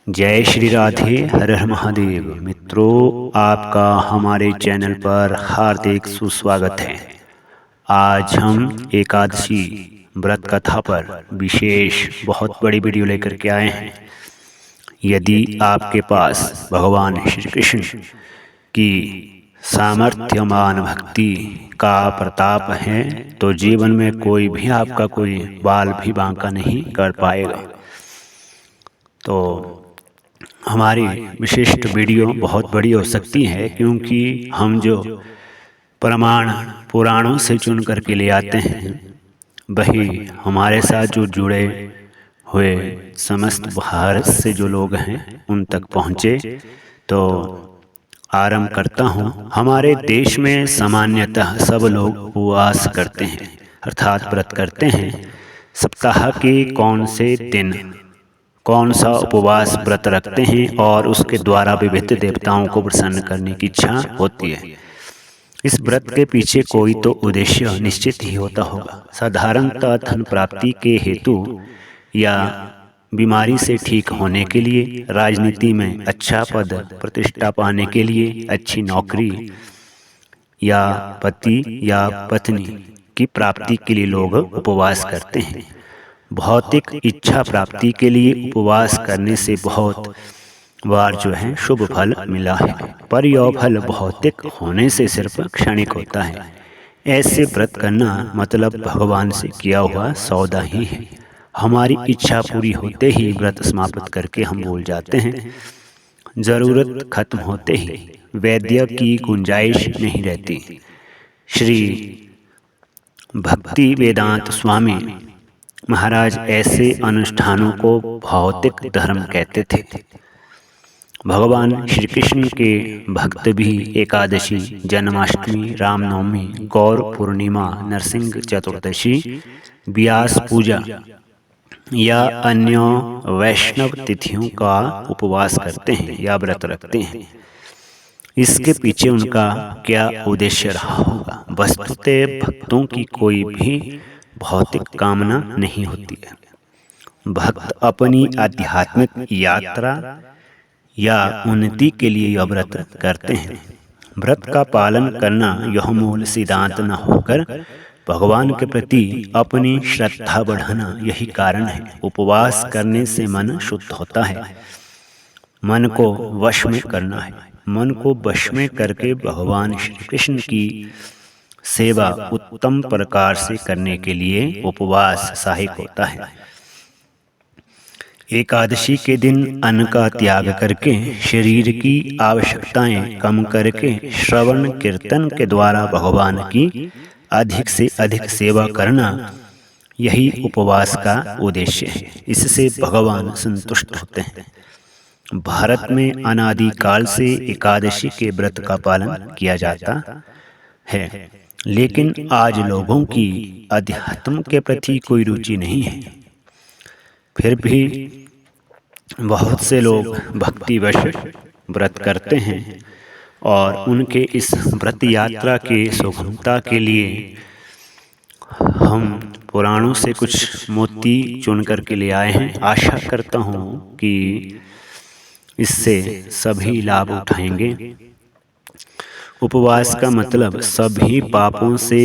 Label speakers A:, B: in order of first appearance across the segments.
A: जय श्री राधे, हर हर महादेव। मित्रों, आपका हमारे चैनल पर हार्दिक सुस्वागत है। आज हम एकादशी व्रत कथा पर विशेष बहुत बड़ी वीडियो लेकर के आए हैं। यदि आपके पास भगवान श्री कृष्ण की सामर्थ्यमान भक्ति का प्रताप है तो जीवन में कोई भी आपका कोई बाल भी बांका नहीं कर पाएगा। तो हमारी विशिष्ट वीडियो बहुत बड़ी हो सकती है, क्योंकि हम जो प्रमाण पुराणों से चुन करके ले आते हैं वही हमारे साथ जो जुड़े हुए समस्त भारत से जो लोग हैं उन तक पहुँचे। तो आरंभ करता हूँ। हमारे देश में सामान्यतः सब लोग उपवास करते हैं, अर्थात व्रत करते हैं। सप्ताह के कौन से दिन कौन सा उपवास व्रत रखते हैं और उसके द्वारा विविध देवताओं को प्रसन्न करने की इच्छा होती है। इस व्रत के पीछे कोई तो उद्देश्य निश्चित ही होता होगा। साधारणतः धन प्राप्ति के हेतु या बीमारी से ठीक होने के लिए, राजनीति में अच्छा पद प्रतिष्ठा पाने के लिए, अच्छी नौकरी या पति या पत्नी की प्राप्ति के लिए लोग उपवास करते हैं। भौतिक इच्छा प्राप्ति के लिए उपवास करने से बहुत बार जो है शुभ फल मिला है, पर यह फल भौतिक होने से सिर्फ क्षणिक होता है। ऐसे व्रत करना मतलब भगवान से किया हुआ सौदा ही है। हमारी इच्छा पूरी होते ही व्रत समाप्त करके हम भूल जाते हैं। जरूरत खत्म होते ही वैद्य की गुंजाइश नहीं रहती। श्री भक्ति वेदांत स्वामी महाराज ऐसे अनुष्ठानों को भौतिक धर्म कहते थे। भगवान श्री कृष्ण के भक्त भी एकादशी, जन्माष्टमी, रामनवमी, गौर पूर्णिमा, नरसिंह चतुर्दशी, व्यास पूजा या अन्य वैष्णव तिथियों का उपवास करते हैं या व्रत रखते हैं। इसके पीछे उनका क्या उद्देश्य रहा होगा? वस्तुतः भक्तों की कोई भी भौतिक कामना नहीं होती है। भक्त अपनी आध्यात्मिक यात्रा या उन्नति के लिए यह व्रत करते हैं। व्रत का पालन करना यह मूल सिद्धांत न होकर भगवान के प्रति अपनी श्रद्धा बढ़ाना यही कारण है। उपवास करने से मन शुद्ध होता है। मन को वश में करना है। मन को वश में करके भगवान श्री कृष्ण की सेवा उत्तम प्रकार से करने के लिए उपवास सहायक होता है। एकादशी के दिन अन्न का त्याग करके, शरीर की आवश्यकताएं कम करके, श्रवण कीर्तन के द्वारा भगवान की अधिक से अधिक सेवा करना यही उपवास का उद्देश्य है। इससे भगवान संतुष्ट होते हैं। भारत में अनादिकाल से एकादशी के व्रत का पालन किया जाता है, लेकिन आज लोगों की अध्यात्म के प्रति कोई रुचि नहीं है। फिर भी बहुत से लोग भक्तिवश व्रत करते हैं और उनके इस व्रत यात्रा के सुगमता के लिए हम पुराणों से कुछ मोती चुन करके ले आए हैं। आशा करता हूँ कि इससे सभी लाभ उठाएंगे। उपवास का मतलब सभी पापों से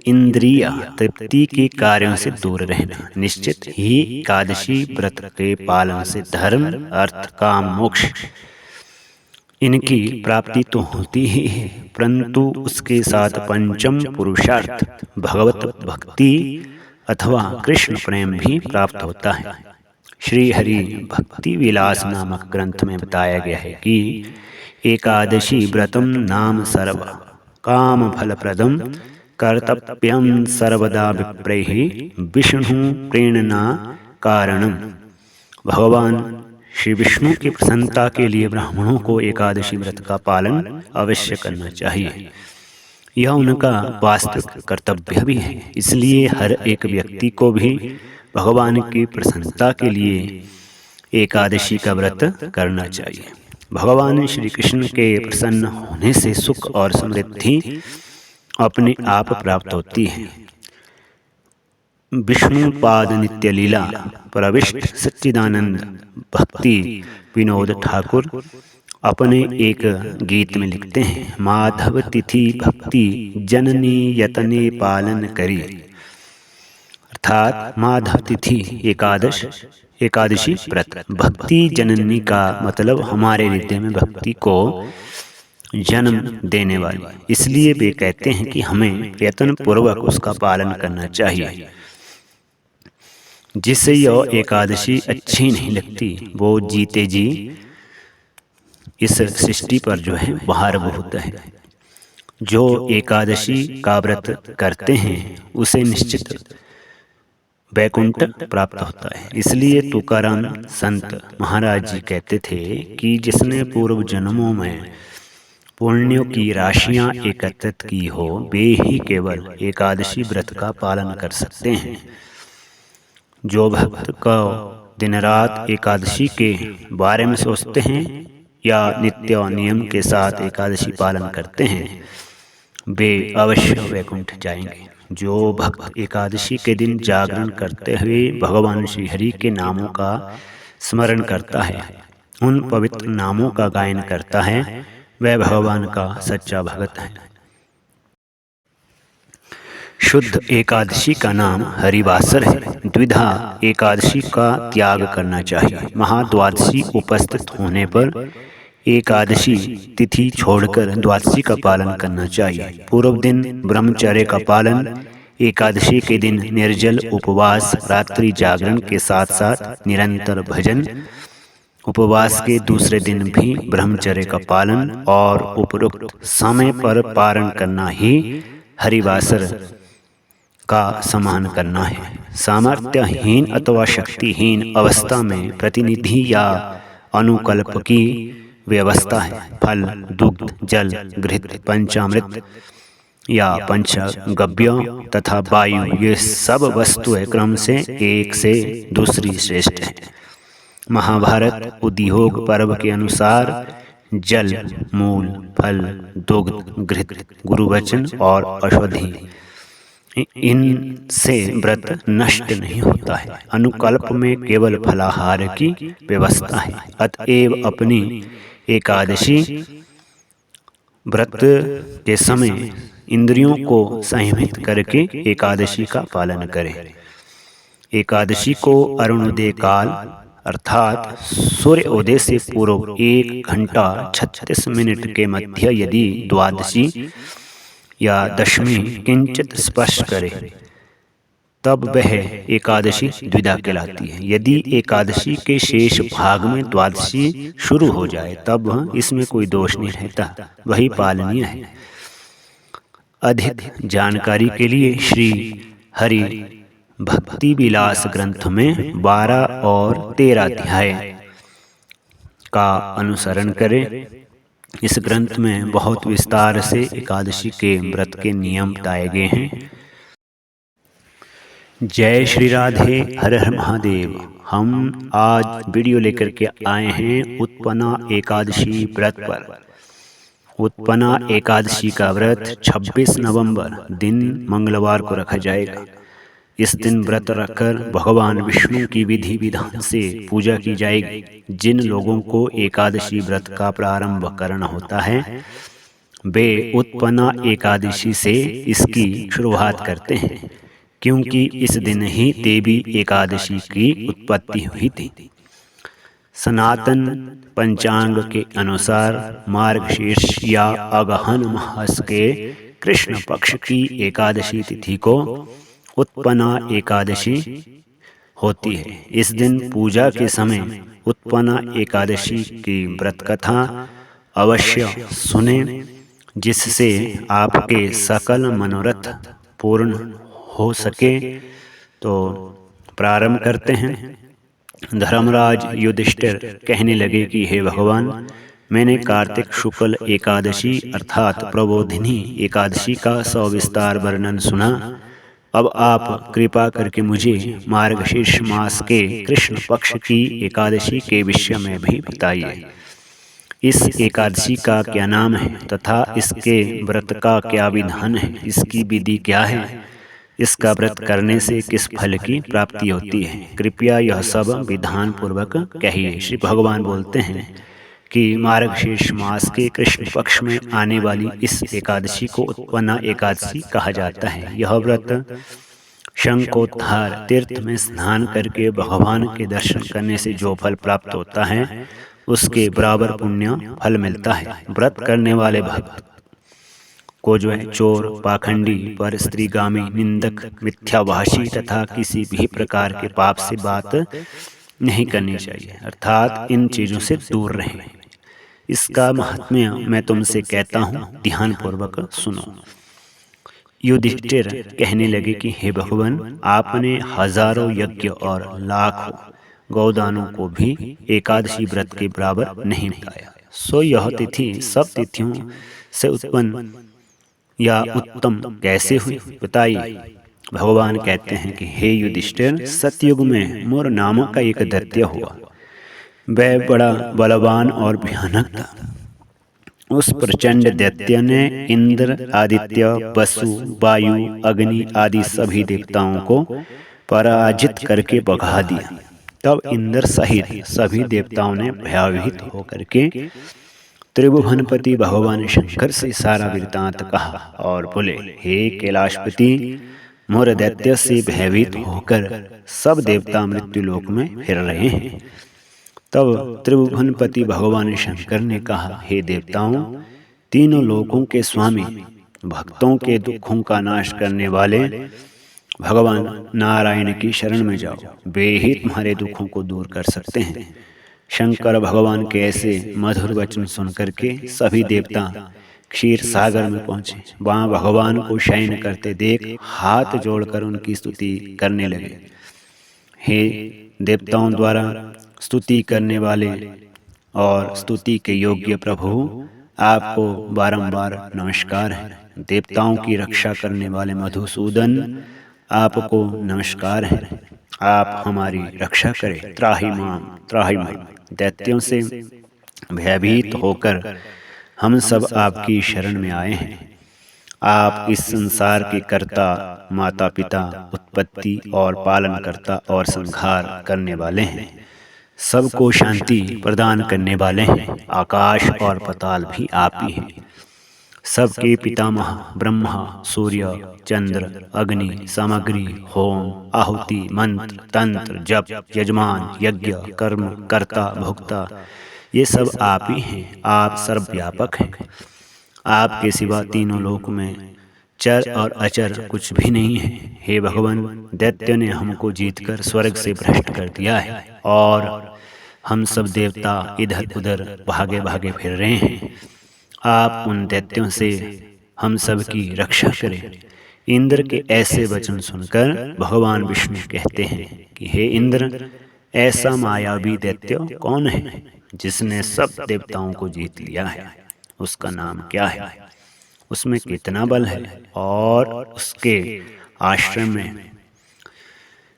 A: इंद्रिय तृप्ति के कार्यों से दूर रहना। निश्चित ही एकादशी व्रत के पालन से धर्म, अर्थ, काम, मोक्ष इनकी प्राप्ति तो होती ही है, परंतु उसके साथ पंचम पुरुषार्थ भगवत भक्ति अथवा कृष्ण प्रेम भी प्राप्त होता है। श्री हरि भक्ति विलास नामक ग्रंथ में बताया गया है कि एकादशी व्रतम नाम सर्व काम फलप्रदम कर्तव्यम सर्वदा विप्रैः विष्णु प्रेरणा कारणम। भगवान श्री विष्णु की प्रसन्नता के लिए ब्राह्मणों को एकादशी व्रत का पालन अवश्य करना चाहिए। यह उनका वास्तविक कर्तव्य भी है। इसलिए हर एक व्यक्ति को भी भगवान की प्रसन्नता के लिए एकादशी का व्रत करना चाहिए। भगवान श्री कृष्ण के प्रसन्न होने से सुख और समृद्धि अपने आप प्राप्त होती है। विष्णुपाद नित्य लीला प्रविष्ट सच्चिदानंद भक्ति विनोद ठाकुर अपने एक गीत में लिखते हैं, माधव तिथि भक्ति जननी यतने पालन करी। अर्थात माधव तिथि एकादशी व्रत भक्ति जननी का मतलब हमारे हृदय में भक्ति को जन्म देने वाली, इसलिए वे कहते हैं कि हमें प्रयत्न पूर्वक उसका पालन करना चाहिए। जिससे यह एकादशी अच्छी नहीं लगती वो जीते जी इस सृष्टि पर जो है बाहर होता है। जो एकादशी का व्रत करते हैं उसे निश्चित वैकुंठ प्राप्त होता है। इसलिए तुकाराम संत महाराज जी कहते थे कि जिसने पूर्व जन्मों में पुण्यों की राशियां एकत्रित की हो वे ही केवल एकादशी व्रत का पालन कर सकते हैं। जो भक्त को दिन रात एकादशी के बारे में सोचते हैं या नित्य नियम के साथ एकादशी पालन करते हैं वे अवश्य वैकुंठ जाएंगे। जो भक्त एकादशी के दिन जागरण करते हुए भगवान श्री हरि के नामों का स्मरण करता है, उन पवित्र नामों का गायन करता है, वह भगवान का सच्चा भक्त है। शुद्ध एकादशी का नाम हरिवासर है। द्विधा एकादशी का त्याग करना चाहिए। महाद्वादशी उपस्थित होने पर एकादशी तिथि छोड़कर द्वादशी का पालन करना चाहिए। पूर्व दिन ब्रह्मचर्य का पालन, एकादशी के दिन निर्जल उपवास, रात्रि जागरण के साथ साथ निरंतर भजन, उपवास के दूसरे दिन भी ब्रह्मचर्य का पालन और उपरोक्त समय पर पारण करना ही हरिवासर का समान करना है। सामर्थ्यहीन अथवा शक्तिहीन अवस्था में प्रतिनिधि या अनुकल्प की व्यवस्था है। फल, दुग्ध, जल, घृत, पंचामृत या पंचगव्य तथा वायु ये सब वस्तुएं क्रम से एक से दूसरी श्रेष्ठ है। महाभारत उद्योग पर्व के अनुसार जल, मूल, फल, दुग्ध, घृत, गुरुवचन और औषधि इनसे व्रत नष्ट नहीं होता है। अनुकल्प में केवल फलाहार की व्यवस्था है। अतएव अपनी एकादशी व्रत के समय इंद्रियों को संयमित करके एकादशी का पालन करें। एकादशी को अरुणोदय काल अर्थात सूर्योदय से पूर्व 1 घंटा 36 मिनट के मध्य यदि द्वादशी या दशमी किंचित स्पर्श करे तब वह एकादशी द्विधा कहलाती है। यदि एकादशी के शेष भाग में द्वादशी शुरू हो जाए तब इसमें कोई दोष नहीं रहता, वही पालनीय है। अधिक जानकारी के लिए श्री हरि भक्ति विलास ग्रंथ में 12 और 13 अध्याय का अनुसरण करें। इस ग्रंथ में बहुत विस्तार से एकादशी के व्रत के नियम बताए गए हैं। जय श्री राधे, हर हर महादेव। हम आज वीडियो लेकर के आए हैं उत्पन्ना एकादशी व्रत पर। उत्पन्ना एकादशी का व्रत 26 नवंबर दिन मंगलवार को रखा जाएगा। इस दिन व्रत रखकर भगवान विष्णु की विधि विधान से पूजा की जाएगी। जिन लोगों को एकादशी व्रत का प्रारंभ करना होता है वे उत्पन्ना एकादशी से इसकी शुरुआत करते हैं, क्योंकि इस दिन ही देवी एकादशी की उत्पत्ति हुई थी। सनातन पंचांग के अनुसार मार्गशीर्ष या अगहन मास के कृष्ण पक्ष की एकादशी तिथि को उत्पन्ना एकादशी होती है। इस दिन पूजा के समय उत्पन्ना एकादशी की व्रत कथा अवश्य सुने, जिससे आपके सकल मनोरथ पूर्ण हो सके। तो प्रारंभ करते हैं। धर्मराज युधिष्ठिर कहने लगे कि हे भगवान, मैंने कार्तिक शुक्ल एकादशी अर्थात प्रबोधिनी एकादशी का सविस्तार वर्णन सुना। अब आप कृपा करके मुझे मार्गशीर्ष मास के कृष्ण पक्ष की एकादशी के विषय में भी बताइए। इस एकादशी का क्या नाम है तथा इसके व्रत का क्या विधान है, इसकी विधि क्या है इसका व्रत करने से किस फल की प्राप्ति होती है, कृपया यह सब विधान पूर्वक कहिए। श्री भगवान बोलते हैं कि मार्गशीर्ष मास के कृष्ण पक्ष में आने वाली इस एकादशी को उत्पन्ना एकादशी कहा जाता है। यह व्रत शंखोद्धार तीर्थ में स्नान करके भगवान के दर्शन करने से जो फल प्राप्त होता है उसके बराबर पुण्य फल मिलता है। व्रत करने वाले भक्त को जो है चोर, पाखंडी, पर स्त्रीगामी, निंदक, मिथ्याभाषी तथा किसी भी प्रकार के पाप से बात नहीं करनी चाहिए, अर्थात इन चीजों से दूर रहें। इसका महात्म्य मैं तुमसे कहता हूँ, ध्यान पूर्वक सुनो। युधिष्ठिर कहने लगे कि हे भगवान, आपने हजारों यज्ञ और लाखों गौदानों को भी एकादशी व्रत के बराबर नहीं बताया। सो यह तिथि सब तिथियों से उत्पन्न या उत्तम कैसे हुई, बताइए। भगवान कहते हैं कि हे युधिष्ठिर, सतयुग में मोर नामक का एक दैत्य हुआ। वह बड़ा बलवान और भयानक था। उस प्रचंड दैत्य ने इंद्र, आदित्य, वसु, वायु, अग्नि आदि सभी देवताओं को पराजित करके भगा दिया। तब इंद्र सहित सभी देवताओं ने भयभीत होकर के त्रिभुवनपति भगवान शंकर से सारा वृत्तांत कहा और बोले, हे कैलाशपति, मोर दैत्य से भयभीत होकर सब देवता मृत्युलोक में फिर रहे हैं। तब त्रिभुवनपति भगवान शंकर ने कहा, हे देवताओं, तीनों लोकों के स्वामी, भक्तों के दुखों का नाश करने वाले भगवान नारायण की शरण में जाओ, वे ही तुम्हारे दुखों को दूर कर सकते हैं। शंकर भगवान के ऐसे मधुर वचन सुनकर के सभी देवता क्षीर सागर में पहुंचे। वहां भगवान को शयन करते देख हाथ जोड़कर उनकी स्तुति करने लगे। हे देवताओं द्वारा स्तुति करने वाले और स्तुति के योग्य प्रभु, आपको बारंबार नमस्कार है। देवताओं की रक्षा करने वाले मधुसूदन, आपको नमस्कार है। आप हमारी रक्षा करें, त्राहि माम त्राहि माम। दैत्यों से भयभीत होकर हम सब आपकी शरण में आए हैं। आप इस संसार के कर्ता, माता पिता, उत्पत्ति और पालन करता और संहार करने वाले हैं। सबको शांति प्रदान करने वाले हैं। आकाश और पाताल भी आप ही हैं। सबके पितामह ब्रह्मा, सूर्य, चंद्र, अग्नि, सामग्री, होम, आहुति, मंत्र, तंत्र, जप, यजमान, यज्ञ, कर्म, कर्ता, भोक्ता, ये सब आप ही हैं। आप सर्वव्यापक हैं। आपके सिवा तीनों लोक में चर और अचर कुछ भी नहीं है। हे भगवान, दैत्य ने हमको जीतकर स्वर्ग से भ्रष्ट कर दिया है और हम सब देवता इधर उधर भागे भागे फिर रहे हैं। आप उन दैत्यों से हम सब की रक्षा करें। इंद्र के ऐसे वचन सुनकर भगवान विष्णु कहते हैं कि हे इंद्र, ऐसा मायावी दैत्य कौन है जिसने सब देवताओं को जीत लिया है? उसका नाम क्या है? उसमें कितना बल है और उसके आश्रम में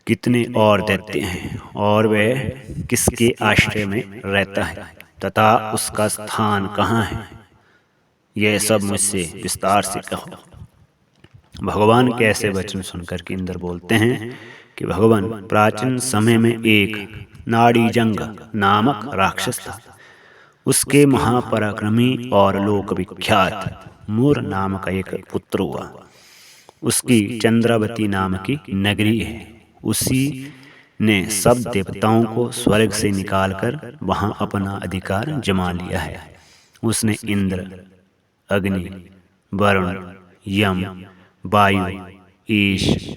A: कितने और दैत्य हैं और वह किसके आश्रय में रहता है तथा उसका स्थान कहाँ है? यह सब मुझसे विस्तार से कहो। भगवान के ऐसे वचन सुनकर के इंद्र बोलते हैं कि भगवान, प्राचीन समय में एक नाड़ीजंग नामक राक्षस था। उसके महापराक्रमी और लोक विख्यात मूर नाम का एक पुत्र हुआ। उसकी चंद्रावती नाम की नगरी है। उसी ने सब देवताओं को स्वर्ग से निकालकर वहां अपना अधिकार जमा लिया है। उसने इंद्र, अग्नि, वरुण, यम, वायु, ईश,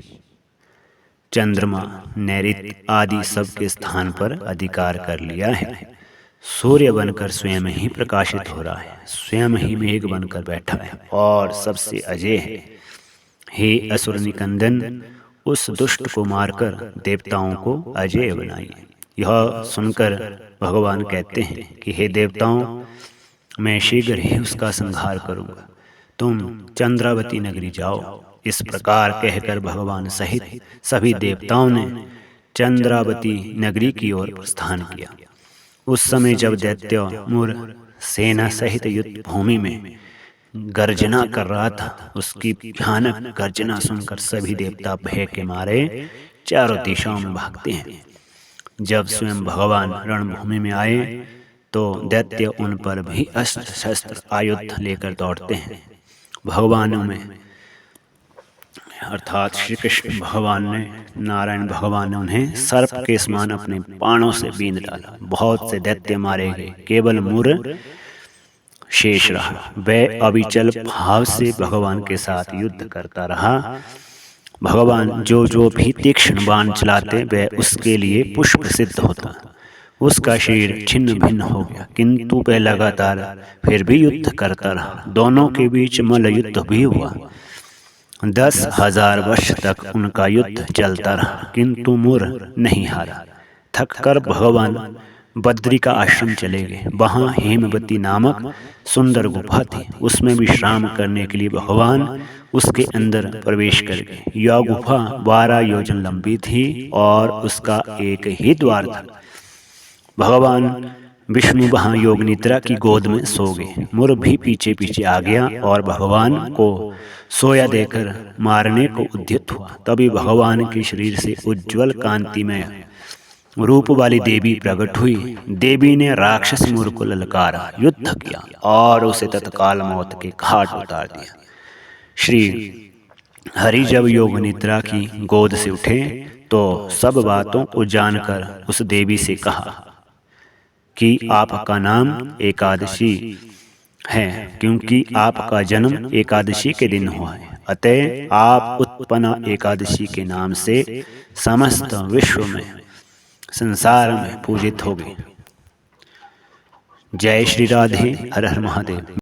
A: चंद्रमा, नैऋत्य आदि सब के स्थान पर अधिकार कर लिया है। सूर्य बनकर स्वयं ही प्रकाशित हो रहा है, स्वयं ही मेघ बनकर बैठा है और सबसे अजय है। हे असुर निकंदन, उस दुष्ट को मारकर देवताओं को अजय बनाइए। यह सुनकर भगवान कहते हैं कि हे देवताओं, मैं शीघ्र ही उसका संहार करूंगा। तुम चंद्रावती नगरी जाओ। इस प्रकार कहकर भगवान सहित सभी देवताओं ने चंद्रावती नगरी की ओर प्रस्थान किया। उस समय जब दैत्य मूर सेना सहित युद्ध भूमि में गर्जना कर रहा था। उसकी भयानक गर्जना सुनकर सभी देवता भय के मारे चारों दिशाओं में भागते हैं। जब स्वयं भगवान रणभूमि में आए तो दैत्य उन पर भी अस्त्र शस्त्र आयुध लेकर दौड़ते हैं। भगवानों में अर्थात श्री कृष्ण भगवान ने, नारायण भगवान ने उन्हें सर्प के समान अपने बाणों से बींध डाला। बहुत से दैत्य मारे गए, केवल मुर शेष रहा। वह अविचल भाव से भगवान के साथ युद्ध करता रहा। भगवान जो जो भी तीक्ष्ण बाण चलाते वह उसके लिए पुष्प सिद्ध होता। उसका शरीर छिन्न भिन्न हो गया, किंतु वह लगातार फिर भी युद्ध करता रहा। दोनों के बीच मल्ल युद्ध भी हुआ। 10,000 वर्ष तक उनका युद्ध चलता रहा, किंतु मुर नहीं हारा। थककर भगवान बद्री का आश्रम चले गए। वहाँ हेमवती नामक सुंदर गुफा थी। उसमें विश्राम करने के लिए भगवान उसके अंदर प्रवेश कर गए। यह गुफा 12 योजन लंबी थी और उसका एक ही द्वार था। भगवान विष्णु वहाँ योग निद्रा की गोद में सो गए। मुर भी पीछे पीछे आ गया और भगवान को सोया देकर मारने को उद्यत हुआ। तभी भगवान के शरीर से उज्ज्वल कांतिमय रूप वाली देवी प्रकट हुई। देवी ने राक्षस मुर को ललकारा, युद्ध किया और उसे तत्काल मौत के घाट उतार दिया। श्री हरि जब योग निद्रा की गोद से उठे तो सब बातों को जानकर उस देवी से कहा कि आपका नाम एकादशी है, क्योंकि आपका जन्म एकादशी के दिन हुआ है। अतः आप उत्पन्ना एकादशी के नाम से समस्त विश्व में, संसार में पूजित हो गए। जय श्री राधे। हर हर महादेव।